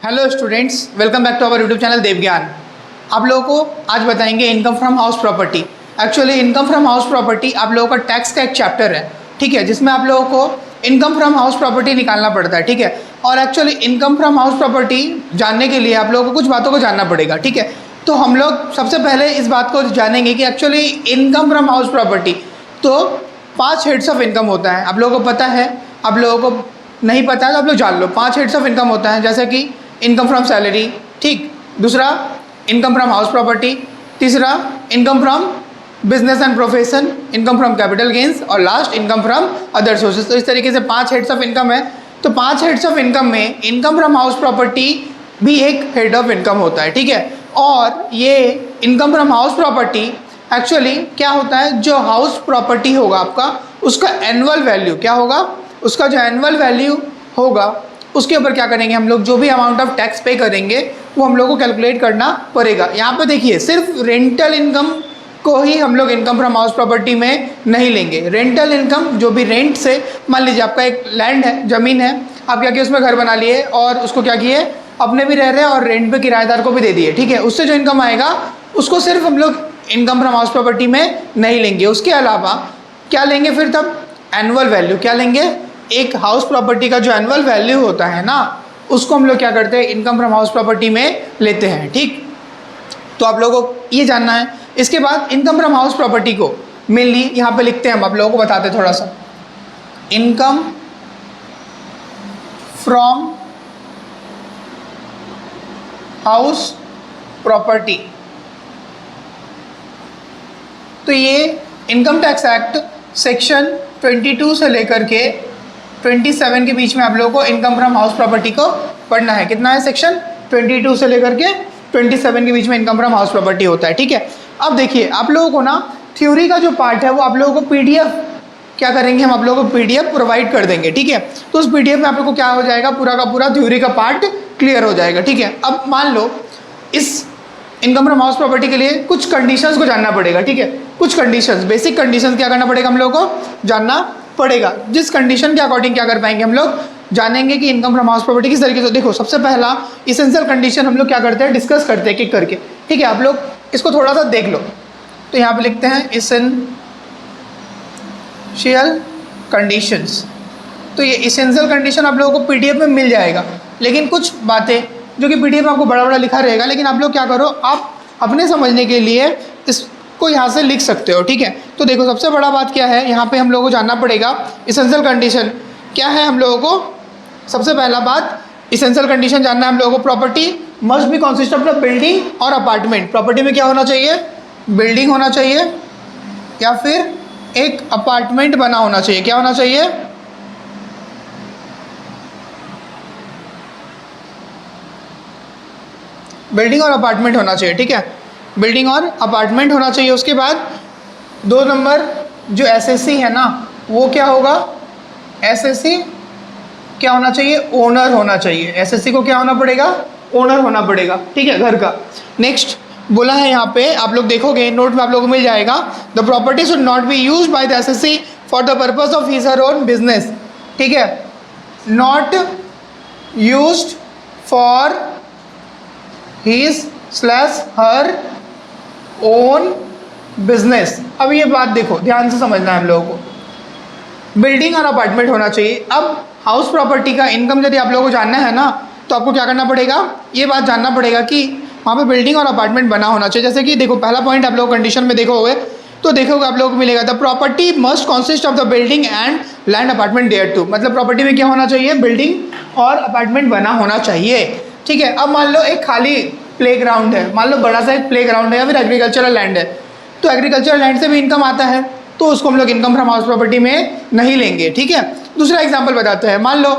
Hello students, welcome back to our YouTube channel Devgyan. आप लोगों को आज बताएंगे income from house property. Actually income from house property आप लोगों का टैक्स का एक चैप्टर है, ठीक है, जिसमें आप लोगों को इनकम फ्रॉम हाउस प्रॉपर्टी निकालना पड़ता है, ठीक है। और actually income from house property जानने के लिए आप लोगों को कुछ बातों को जानना पड़ेगा, ठीक है। तो हम लोग सबसे पहले इस बात को जानेंगे कि actually income from house property तो 5 हेड्स ऑफ इनकम होता है। आप लोगों को पता है, आप लोगों को नहीं पता है तो आप लोग जान लो। 5 हेड्स ऑफ इनकम होता है, जैसे कि इनकम फ्रॉम सैलरी, ठीक, दूसरा इनकम फ्रॉम हाउस प्रॉपर्टी, तीसरा income from business and profession, income from capital gains और last income from other sources. तो इस तरीके से 5 हेड्स ऑफ इनकम है। तो 5 हेड्स ऑफ इनकम में इनकम फ्रॉम हाउस प्रॉपर्टी भी एक हेड ऑफ इनकम होता है, ठीक है। और ये income from house property actually क्या होता है, जो हाउस प्रॉपर्टी होगा आपका, उसका एनुअल वैल्यू क्या होगा, उसका जो एनुअल वैल्यू होगा उसके ऊपर क्या करेंगे हम लोग, जो भी अमाउंट ऑफ टैक्स पे करेंगे वो हम लोग को कैलकुलेट करना पड़ेगा। यहाँ पे देखिए, सिर्फ रेंटल इनकम को ही हम लोग इनकम फ्रॉम हाउस प्रॉपर्टी में नहीं लेंगे। रेंटल इनकम जो भी रेंट से, मान लीजिए आपका एक लैंड है, ज़मीन है, आप क्या किए, उसमें घर बना लिए और उसको क्या किए, अपने भी रह रहे हैं और रेंट पे किराएदार को भी दे दिए, ठीक है। उससे जो इनकम आएगा उसको सिर्फ हम लोग इनकम फ्रॉम हाउस प्रॉपर्टी में नहीं लेंगे। उसके अलावा क्या लेंगे फिर तब, एनुअल वैल्यू क्या लेंगे, एक हाउस प्रॉपर्टी का जो एनुअल वैल्यू होता है ना, उसको हम लोग क्या करते हैं, इनकम फ्रॉम हाउस प्रॉपर्टी में लेते हैं, ठीक। तो आप लोगों को ये जानना है। इसके बाद इनकम फ्रॉम हाउस प्रॉपर्टी को मेनली यहाँ पे लिखते हैं, हम आप लोगों को बताते हैं थोड़ा सा। इनकम फ्रॉम हाउस प्रॉपर्टी, तो ये इनकम टैक्स एक्ट सेक्शन 22 से लेकर के 27 के बीच में आप लोगों को इनकम फ्रॉम हाउस प्रॉपर्टी को पढ़ना है। कितना है, सेक्शन 22 से लेकर के 27 के बीच में इनकम फ्रॉम हाउस प्रॉपर्टी होता है, ठीक है। अब देखिए, आप लोगों को ना थ्योरी का जो पार्ट है वो आप लोगों को पीडीएफ क्या करेंगे, हम आप लोगों को पीडीएफ प्रोवाइड कर देंगे, ठीक है। तो उस पीडीएफ में आप लोगों को क्या हो जाएगा, पूरा का पूरा थ्योरी का पार्ट क्लियर हो जाएगा, ठीक है। अब मान लो इस इनकम फ्रॉम हाउस प्रॉपर्टी के लिए कुछ कंडीशंस को जानना पड़ेगा, ठीक है। कुछ कंडीशंस, बेसिक कंडीशंस क्या करना पड़ेगा, हम लोगों को जानना पड़ेगा। जिस कंडीशन के अकॉर्डिंग क्या कर पाएंगे, हम लोग जानेंगे कि इनकम फ्रॉम हाउस प्रॉपर्टी किस तरीके से। देखो, सबसे पहला इसेंशियल कंडीशन हम लोग क्या करते हैं, डिस्कस करते हैं एक करके, ठीक है। आप लोग इसको थोड़ा सा देख लो। तो यहाँ पे लिखते हैं इसेंशियल कंडीशंस। तो ये इसेंशियल कंडीशन आप लोगों को पीडीएफ में मिल जाएगा, लेकिन कुछ बातें जो कि पीडीएफ में आपको बड़ा बड़ा लिखा रहेगा, लेकिन आप लोग क्या करो, आप अपने समझने के लिए इसको यहाँ से लिख सकते हो, ठीक है। तो देखो, सबसे बड़ा बात क्या है, यहाँ पे हम लोगों को जानना पड़ेगा इसेंशियल कंडीशन क्या है। हम लोगों को सबसे पहला बात इसेंशियल कंडीशन जानना है हम लोगों को। Property must be consist of the building और अपार्टमेंट। प्रॉपर्टी में क्या होना चाहिए, बिल्डिंग होना चाहिए या फिर एक अपार्टमेंट बना होना चाहिए। क्या होना चाहिए, बिल्डिंग और अपार्टमेंट होना चाहिए, ठीक है। बिल्डिंग और अपार्टमेंट होना चाहिए। उसके बाद 2 नंबर जो एसएससी है ना, वो क्या होगा, एसएससी क्या होना चाहिए, ओनर होना चाहिए। एसएससी को क्या होना पड़ेगा, ओनर होना पड़ेगा, ठीक है, घर का। नेक्स्ट बोला है यहाँ पे, आप लोग देखोगे नोट में आप लोगों को मिल जाएगा, the property should not be used by the assessee for the purpose of his her own business, ठीक है, not used for his/her own business. अब ये बात देखो, ध्यान से समझना है हम लोगों को, बिल्डिंग और अपार्टमेंट होना चाहिए। अब हाउस प्रॉपर्टी का इनकम यदि आप लोगों को जानना है ना, तो आपको क्या करना पड़ेगा, ये बात जानना पड़ेगा कि वहाँ पे बिल्डिंग और अपार्टमेंट बना होना चाहिए। जैसे कि देखो, पहला पॉइंट आप लोग कंडीशन में देखोगे तो देखोगे आप लोगों को मिलेगा, the property must consist of the building and land apartment there too. मतलब प्रॉपर्टी में क्या होना चाहिए, बिल्डिंग और अपार्टमेंट बना होना चाहिए, ठीक है। अब मान लो एक खाली प्लेग्राउंड है, मान लो बड़ा सा एक प्लेग्राउंड है या फिर एग्रीकल्चरल लैंड है, तो एग्रीकल्चरल लैंड से भी इनकम आता है, तो उसको हम लोग इनकम फ्रॉम हाउस प्रॉपर्टी में नहीं लेंगे, ठीक है। दूसरा एग्जांपल बताते हैं। मान लो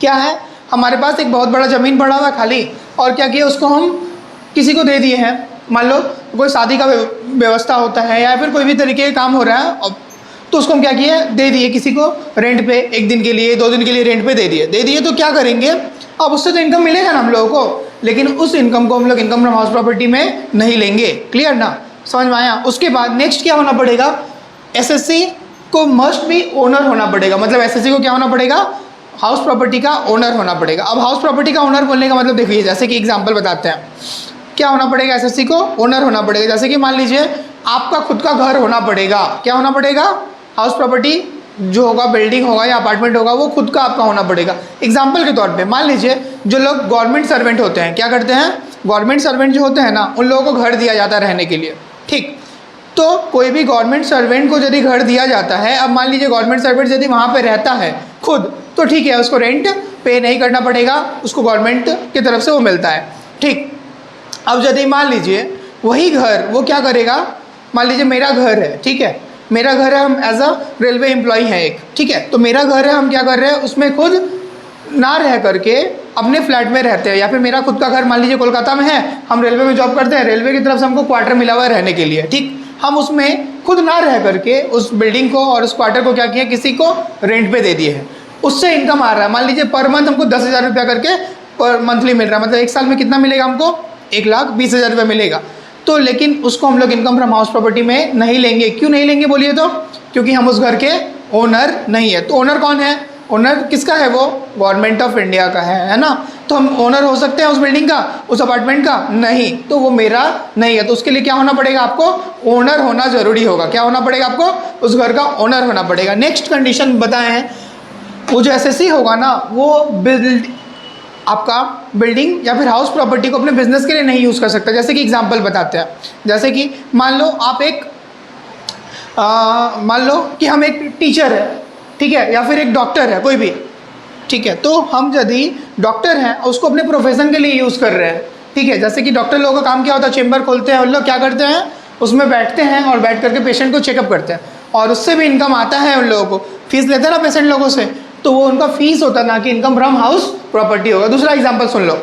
क्या है, हमारे पास एक बहुत बड़ा ज़मीन पड़ा हुआ है खाली, और क्या किया, उसको हम किसी को दे दिए हैं। मान लो कोई शादी का व्यवस्था होता है या फिर कोई भी तरीके का काम हो रहा है, तो उसको हम क्या किए, दे दिए किसी को रेंट पे, 1 दिन के लिए 2 दिन के लिए रेंट पे दे दिए। तो क्या करेंगे, अब उससे तो इनकम मिलेगा ना हम लोगों को, लेकिन उस इनकम को हम लोग इनकम फ्रॉम हाउस प्रॉपर्टी में नहीं लेंगे। क्लियर ना, समझ में आया। उसके बाद नेक्स्ट क्या होना पड़ेगा, एसएससी को मस्ट भी ओनर होना पड़ेगा। मतलब एसएससी को क्या होना पड़ेगा, हाउस प्रॉपर्टी का ओनर होना पड़ेगा। अब हाउस प्रॉपर्टी का ओनर बोलने का मतलब देखिए, जैसे कि एग्जांपल बताते हैं, क्या होना पड़ेगा, एसएससी को ओनर होना पड़ेगा। जैसे कि मान लीजिए आपका खुद का घर होना पड़ेगा, क्या होना पड़ेगा, हाउस प्रॉपर्टी जो होगा, बिल्डिंग होगा या अपार्टमेंट होगा, वो खुद का आपका होना पड़ेगा। एग्जाम्पल के तौर पे मान लीजिए जो लोग गवर्नमेंट सर्वेंट होते हैं, क्या करते हैं, गवर्नमेंट सर्वेंट जो होते हैं ना, उन लोगों को घर दिया जाता है रहने के लिए, ठीक। तो कोई भी गवर्नमेंट सर्वेंट को यदि घर दिया जाता है, अब मान लीजिए गवर्नमेंट सर्वेंट यदि वहाँ पे रहता है खुद, तो ठीक है, उसको रेंट पे नहीं करना पड़ेगा, उसको गवर्नमेंट की तरफ से वो मिलता है, ठीक। अब यदि मान लीजिए वही घर वो क्या करेगा, मान लीजिए मेरा घर है, ठीक है, मेरा घर है, हम एज अ रेलवे एम्प्लॉय हैं एक, ठीक है, तो मेरा घर है, हम क्या कर रहे हैं, उसमें खुद ना रह करके अपने फ्लैट में रहते हैं, या फिर मेरा खुद का घर मान लीजिए कोलकाता में है, हम रेलवे में जॉब करते हैं, रेलवे की तरफ से हमको क्वार्टर मिला हुआ है रहने के लिए, ठीक। हम उसमें खुद ना रह करके उस बिल्डिंग को और उस क्वार्टर को क्या किया, किसी को रेंट पे दे दिए है, उससे इनकम आ रहा है। मान लीजिए पर मंथ हमको 10,000 रुपया करके पर मंथली मिल रहा है, मतलब एक साल में कितना मिलेगा हमको, 1,20,000 रुपये मिलेगा। तो लेकिन उसको हम लोग इनकम फ्रॉम हाउस प्रॉपर्टी में नहीं लेंगे। क्यों नहीं लेंगे बोलिए तो, क्योंकि हम उस घर के ओनर नहीं है। तो ओनर कौन है, ओनर किसका है, वो गवर्नमेंट ऑफ इंडिया का है ना। तो हम ओनर हो सकते हैं उस बिल्डिंग का, उस अपार्टमेंट का, नहीं, तो वो मेरा नहीं है। तो उसके लिए क्या होना पड़ेगा, आपको ओनर होना जरूरी होगा। क्या होना पड़ेगा, आपको उस घर का ओनर होना पड़ेगा। नेक्स्ट कंडीशन बताए हैं, वो जो एसएससी होगा ना, वो आपका बिल्डिंग या फिर हाउस प्रॉपर्टी को अपने बिजनेस के लिए नहीं यूज़ कर सकता। जैसे कि एग्जांपल बताते हैं, जैसे कि मान लो आप एक मान लो कि हम एक टीचर है, ठीक है, या फिर एक डॉक्टर है, कोई भी, ठीक है। तो हम यदि डॉक्टर हैं उसको अपने प्रोफेशन के लिए यूज़ कर रहे हैं, ठीक है। जैसे कि डॉक्टर लोगों का काम क्या होता है, चेंबर खोलते हैं, उन लोग क्या करते हैं, उसमें बैठते हैं और बैठ करके पेशेंट को चेकअप करते हैं, और उससे भी इनकम आता है उन लोगों को, फीस लेते हैं ना पेशेंट लोगों से, तो वो उनका फीस होता है, ना कि इनकम फ्रॉम हाउस प्रॉपर्टी होगा। दूसरा एग्जांपल सुन लो,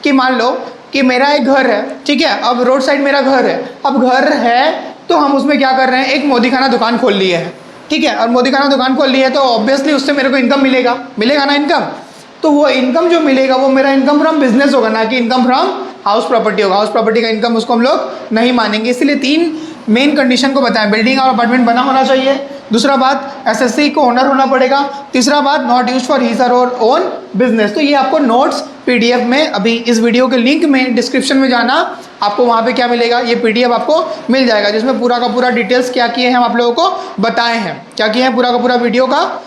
कि मान लो कि मेरा एक घर है, ठीक है, अब रोड साइड मेरा घर है। अब घर है तो हम उसमें क्या कर रहे हैं, एक मोदी खाना दुकान खोल लिए है, ठीक है, और मोदी खाना दुकान खोल ली है, तो ऑब्वियसली उससे मेरे को इनकम मिलेगा ना इनकम। तो वो इनकम जो मिलेगा वो मेरा इनकम फ्रॉम बिजनेस होगा, ना कि इनकम फ्रॉम हाउस प्रॉपर्टी होगा। हाउस प्रॉपर्टी का इनकम उसको हम लोग नहीं मानेंगे। इसलिए 3 मेन कंडीशन को बताएं, बिल्डिंग और अपार्टमेंट बना होना चाहिए, दूसरा बात एसएससी को ओनर होना पड़ेगा, तीसरा बात नॉट यूज फॉर हिज और ओन बिजनेस। तो ये आपको नोट्स पीडीएफ में, अभी इस वीडियो के लिंक में डिस्क्रिप्शन में जाना, आपको वहाँ पे क्या मिलेगा, ये पीडीएफ आपको मिल जाएगा, जिसमें पूरा का पूरा डिटेल्स क्या किए हैं हम आप लोगों को बताए हैं, क्या किए हैं, पूरा का पूरा वीडियो का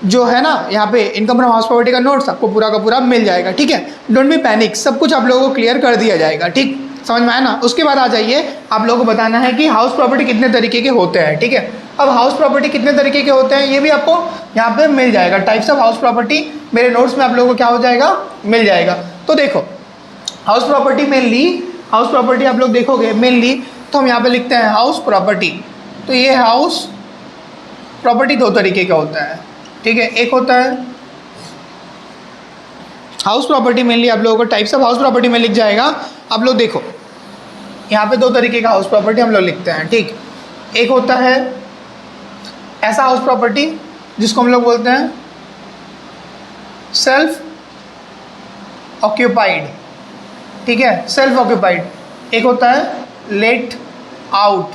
जो है ना, यहाँ पे इनकम फ्रॉम हाउस प्रॉपर्टी का नोट्स आपको पूरा का पूरा मिल जाएगा, ठीक है। डोंट बी पैनिक, सब कुछ आप लोगों को क्लियर कर दिया जाएगा, ठीक, समझ में आया ना। उसके बाद आ जाइए, आप लोगों को बताना है कि हाउस प्रॉपर्टी कितने तरीके के होते हैं, ठीक है। अब हाउस प्रॉपर्टी कितने तरीके के होते हैं ये भी आपको यहाँ पे मिल जाएगा। टाइप्स ऑफ हाउस प्रॉपर्टी मेरे नोट्स में आप लोगों को क्या हो जाएगा, मिल जाएगा। तो देखो house property mainly, house property आप लोग देखोगे मेनली, तो हम यहाँ पे लिखते हैं हाउस प्रॉपर्टी। तो ये हाउस प्रॉपर्टी 2 तरीके का होता है, ठीक है। एक होता है हाउस प्रॉपर्टी, मेनली आप लोगों को टाइप्स ऑफ हाउस प्रॉपर्टी में लिख जाएगा। आप लोग देखो यहाँ पे 2 तरीके का हाउस प्रॉपर्टी हम लोग लिखते हैं, ठीक। एक होता है ऐसा हाउस प्रॉपर्टी जिसको हम लोग बोलते हैं सेल्फ ऑक्यूपाइड, ठीक है, सेल्फ ऑक्यूपाइड। एक होता है लेट आउट।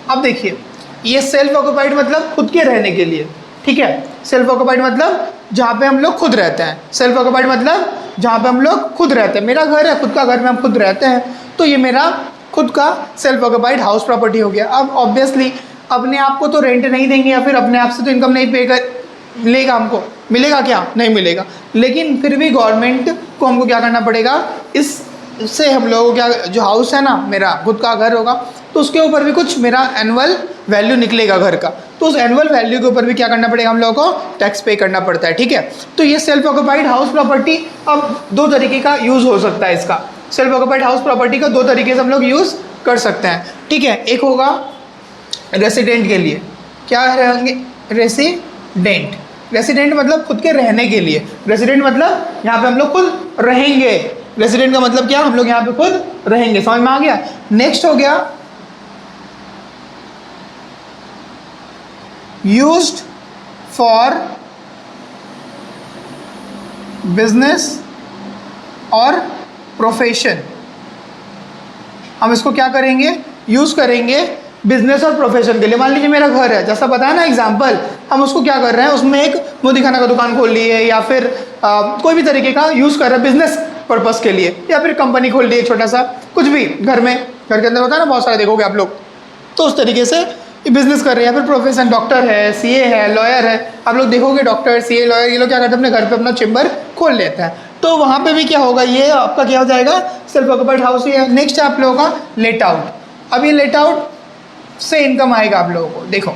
अब देखिए ये सेल्फ ऑक्यूपाइड मतलब खुद के रहने के लिए, ठीक है। सेल्फ ऑक्यूपाइड मतलब जहाँ पे हम लोग खुद रहते हैं। सेल्फ ऑक्यूपाइड मतलब जहाँ पे हम लोग खुद रहते हैं। मेरा घर है, खुद का घर में हम खुद रहते हैं, तो ये मेरा खुद का सेल्फ ऑक्यूपाइड हाउस प्रॉपर्टी हो गया। अब ऑब्वियसली अपने आप को तो रेंट नहीं देंगे या फिर अपने आप से तो इनकम नहीं पे कर मिलेगा, हमको मिलेगा क्या, नहीं मिलेगा। लेकिन फिर भी गवर्नमेंट को हमको क्या करना पड़ेगा, इससे हम लोगों को क्या, जो हाउस है ना मेरा खुद का घर होगा, तो उसके ऊपर भी कुछ मेरा एनुअल वैल्यू निकलेगा घर का, तो उस एनुअल वैल्यू के ऊपर भी क्या करना पड़ेगा, हम लोगों को टैक्स पे करना पड़ता है, ठीक है। तो ये सेल्फ ऑक्यूपाइड हाउस प्रॉपर्टी अब 2 तरीके का यूज़ हो सकता है इसका। सेल्फ ऑक्यूपाइड हाउस प्रॉपर्टी का 2 तरीके से हम लोग यूज़ कर सकते हैं, ठीक है। एक होगा रेसिडेंट के लिए, क्या रहेंगे, रेसिडेंट। रेसिडेंट मतलब खुद के रहने के लिए। रेसिडेंट मतलब यहाँ पे हम लोग खुद रहेंगे। रेसिडेंट का मतलब क्या, हम लोग यहाँ पे खुद रहेंगे, समझ में आ गया। नेक्स्ट हो गया यूज्ड फॉर बिजनेस और प्रोफेशन। हम इसको क्या करेंगे, यूज़ करेंगे बिजनेस और प्रोफेशन के लिए। मान लीजिए मेरा घर है, जैसा बताया ना एग्जाम्पल, हम उसको क्या कर रहे हैं, उसमें एक मोदी खाना का दुकान खोल ली है या फिर कोई भी तरीके का यूज़ कर रहे हैं बिजनेस पर्पस के लिए, या फिर कंपनी खोल ली है छोटा सा, कुछ भी घर में, घर के अंदर होता है ना बहुत सारे, देखोगे आप लोग, तो उस तरीके से बिजनेस कर रहे हैं। या फिर प्रोफेशन, डॉक्टर है, सीए है, लॉयर है, आप लोग देखोगे डॉक्टर, सीए, लॉयर, ये लोग क्या करते हैं, अपने घर पे अपना चेम्बर खोल लेते हैं। तो वहाँ पे भी क्या होगा, ये आपका क्या हो जाएगा, सेल्फ ऑक्यूपाइड हाउस ही है। नेक्स्ट है आप लोगों का लेट आउट। अब ये लेट आउट से इनकम आएगा आप लोगों को। देखो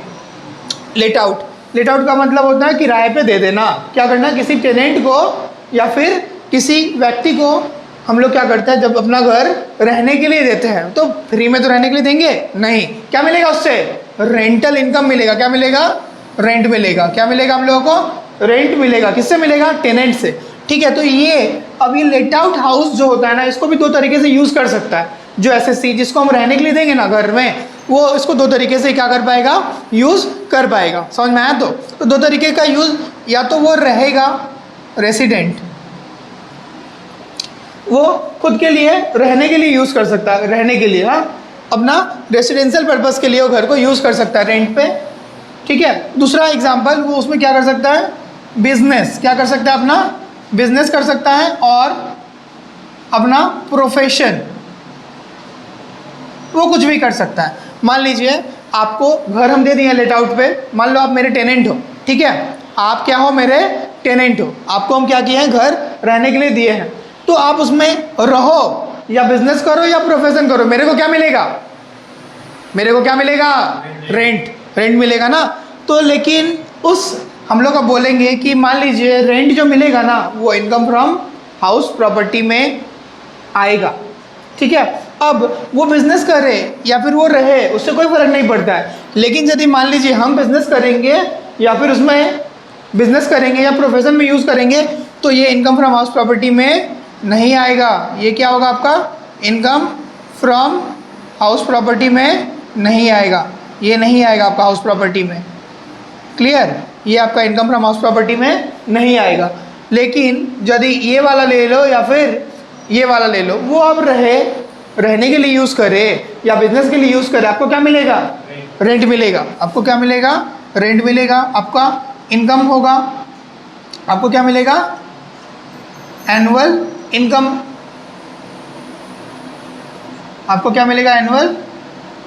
लेट आउट का मतलब होता है किराए पे दे देना। क्या करना, किसी टेनेंट को या फिर किसी व्यक्ति को हम लोग क्या करते हैं, जब अपना घर रहने के लिए देते हैं तो फ्री में तो रहने के लिए देंगे नहीं, क्या मिलेगा उससे, रेंटल इनकम मिलेगा। क्या मिलेगा, रेंट मिलेगा। क्या मिलेगा आप लोगों को, रेंट मिलेगा। किससे मिलेगा, टेनेंट से। ठीक है, तो ये अब ये लेट आउट हाउस जो होता है ना, इसको भी दो तरीके से यूज़ कर सकता है। जो एसएससी जिसको हम रहने के लिए देंगे ना घर में, वो इसको दो तरीके से क्या कर पाएगा, यूज़ कर पाएगा। समझ में आया? तो दो तरीके का यूज़, या तो वो रहेगा रेसिडेंट, वो खुद के लिए रहने के लिए यूज़ कर सकता है, रहने के लिए, हाँ, अपना रेसिडेंशियल पर्पस के लिए वो घर को यूज़ कर सकता है रेंट पे। ठीक है, दूसरा एग्जांपल, वो उसमें क्या कर सकता है, बिजनेस, क्या कर सकता है, अपना बिजनेस कर सकता है, और अपना प्रोफेशन, वो कुछ भी कर सकता है। मान लीजिए आपको घर हम दे दिए लेट आउट पे, मान लो आप मेरे टेनेंट हो, ठीक है, आप क्या हो, मेरे टेनेंट हो, आपको हम क्या किए हैं, घर रहने के लिए दिए हैं, तो आप उसमें रहो या बिजनेस करो या प्रोफेशन करो, मेरे को क्या मिलेगा, मेरे को क्या मिलेगा, रेंट मिलेगा ना। तो लेकिन उस हम लोग अब बोलेंगे कि मान लीजिए रेंट जो मिलेगा ना, वो इनकम फ्रॉम हाउस प्रॉपर्टी में आएगा। ठीक है, अब वो बिजनेस करे या फिर वो रहे, उससे कोई फर्क नहीं पड़ता है। लेकिन यदि मान लीजिए हम बिजनेस करेंगे या फिर उसमें बिजनेस करेंगे या प्रोफेशन में यूज़ करेंगे, तो ये इनकम फ्रॉम हाउस प्रॉपर्टी में नहीं आएगा। ये क्या होगा आपका, इनकम फ्रॉम हाउस प्रॉपर्टी में नहीं आएगा, ये नहीं आएगा आपका हाउस प्रॉपर्टी में। क्लियर, ये आपका इनकम फ्रॉम हाउस प्रॉपर्टी में नहीं आएगा। लेकिन यदि ये वाला ले लो या फिर ये वाला ले लो, वो आप रहने के लिए यूज़ करे या बिजनेस के लिए यूज़ करे, आपको क्या मिलेगा, रेंट मिलेगा। आपको क्या मिलेगा, रेंट मिलेगा। आपका इनकम होगा, आपको क्या मिलेगा, एनुअल इनकम। आपको क्या मिलेगा, एनुअल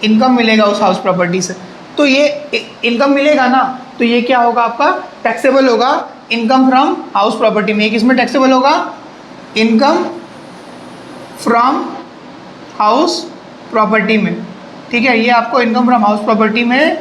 इनकम मिलेगा उस हाउस प्रॉपर्टी से। तो ये इनकम मिलेगा ना, तो ये क्या होगा, आपका टैक्सेबल होगा इनकम फ्रॉम हाउस प्रॉपर्टी में। किसमें टैक्सेबल होगा, इनकम फ्रॉम हाउस प्रॉपर्टी में। ठीक है, ये आपको इनकम फ्रॉम हाउस प्रॉपर्टी में,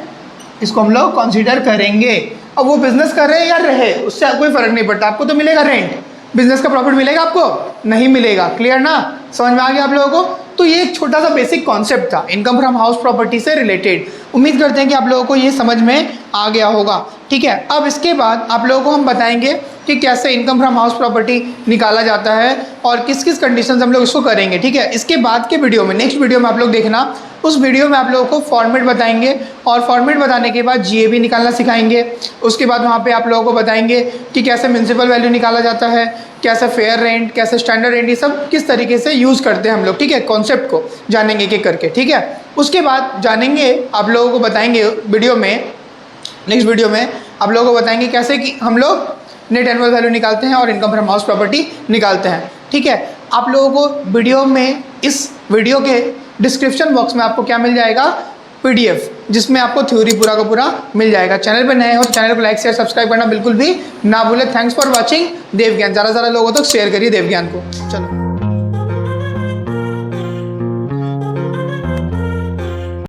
इसको हम लोग कंसीडर करेंगे। अब वो बिजनेस कर रहे या रहे, उससे कोई फर्क नहीं पड़ता, आपको तो मिलेगा रेंट, बिजनेस का प्रॉफिट मिलेगा आपको नहीं मिलेगा। क्लियर ना, समझ में आ गया आप लोगों को? तो ये एक छोटा सा बेसिक कॉन्सेप्ट था इनकम फ्रॉम हाउस प्रॉपर्टी से रिलेटेड। उम्मीद करते हैं कि आप लोगों को ये समझ में आ गया होगा। ठीक है, अब इसके बाद आप लोगों को हम बताएंगे कि कैसे इनकम फ्रॉम हाउस प्रॉपर्टी निकाला जाता है और किस किस कंडीशन हम लोग इसको करेंगे। ठीक है, इसके बाद के वीडियो में, नेक्स्ट वीडियो में आप लोग देखना, उस वीडियो में आप लोगों को फॉर्मेट बताएंगे और फॉर्मेट बताने के बाद जीएबी निकालना सिखाएंगे। उसके बाद वहाँ पे आप लोगों को बताएंगे कि कैसे म्युनिसिपल वैल्यू निकाला जाता है, कैसे फेयर रेंट, कैसे स्टैंडर्ड रेंट, ये सब किस तरीके से यूज़ करते हैं हम लोग। ठीक है, कॉन्सेप्ट को जानेंगे एक एक करके। ठीक है, उसके बाद जानेंगे, आप लोगों को बताएंगे वीडियो में, नेक्स्ट वीडियो में आप लोगों को बताएंगे कैसे कि हम लोग नेट एनुअल वैल्यू निकालते हैं और इनकम फ्रॉम हाउस प्रॉपर्टी निकालते हैं। ठीक है, आप लोगों को वीडियो में, इस वीडियो के डिस्क्रिप्शन बॉक्स में आपको क्या मिल जाएगा, पीडीएफ, जिसमें आपको थ्योरी पूरा का पूरा मिल जाएगा। चैनल पर नए हो तो चैनल को लाइक शेयर सब्सक्राइब करना बिल्कुल भी ना भूले। Thanks for watching Devgyan. ज़्यादा से ज़्यादा लोगों तक शेयर करिए देवज्ञान को। चलो।